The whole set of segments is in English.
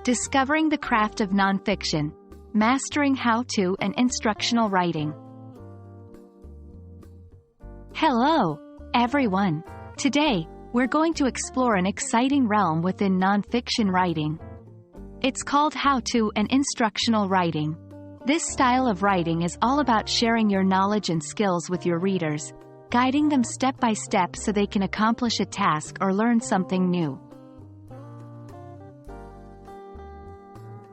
Discovering the Craft of Nonfiction, Mastering How-To and Instructional Writing. Hello, everyone. Today, we're going to explore an exciting realm within nonfiction writing. It's called How-To and Instructional Writing. This style of writing is all about sharing your knowledge and skills with your readers, guiding them step by step so they can accomplish a task or learn something new.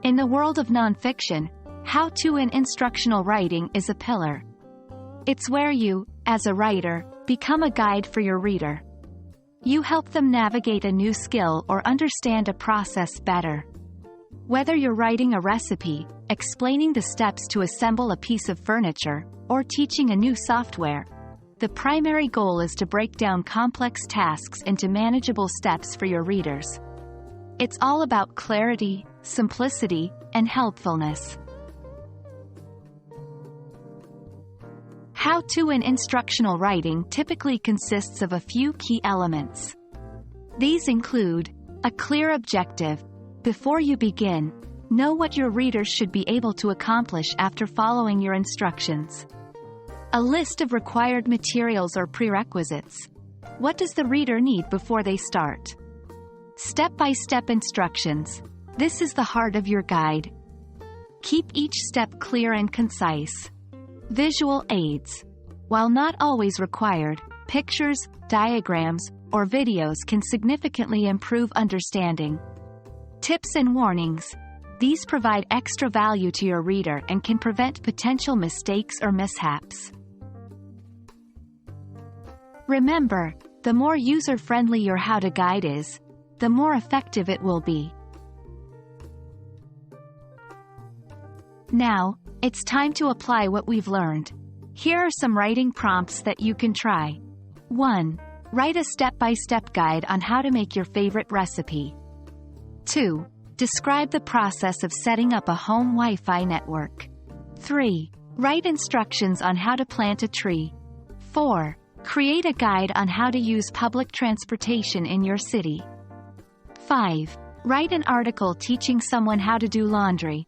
In the world of nonfiction, How-To and Instructional Writing is a pillar. It's where you, as a writer, become a guide for your reader. You help them navigate a new skill or understand a process better. Whether you're writing a recipe, explaining the steps to assemble a piece of furniture, or teaching a new software, the primary goal is to break down complex tasks into manageable steps for your readers. It's all about clarity, simplicity, and helpfulness. How-To and Instructional Writing typically consists of a few key elements. These include a clear objective. Before you begin, know what your readers should be able to accomplish after following your instructions. A list of required materials or prerequisites. What does the reader need before they start? Step-by-step instructions. This is the heart of your guide. Keep each step clear and concise. Visual aids. While not always required, pictures, diagrams, or videos can significantly improve understanding. Tips and warnings. These provide extra value to your reader and can prevent potential mistakes or mishaps. Remember, the more user-friendly your how-to guide is, the more effective it will be. Now, it's time to apply what we've learned. Here are some writing prompts that you can try. 1. Write a step-by-step guide on how to make your favorite recipe. 2. Describe the process of setting up a home Wi-Fi network. 3. Write instructions on how to plant a tree. 4. Create a guide on how to use public transportation in your city. 5. Write an article teaching someone how to do laundry.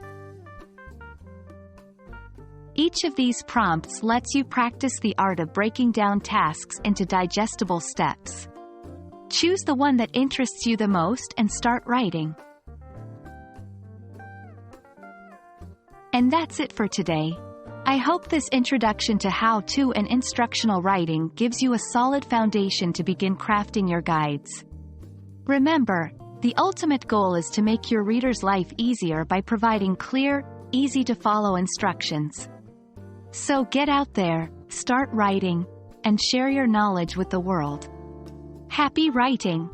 Each of these prompts lets you practice the art of breaking down tasks into digestible steps. Choose the one that interests you the most and start writing. And that's it for today. I hope this introduction to How-To and Instructional Writing gives you a solid foundation to begin crafting your guides. Remember, the ultimate goal is to make your reader's life easier by providing clear, easy-to-follow instructions. So get out there, start writing, and share your knowledge with the world. Happy writing!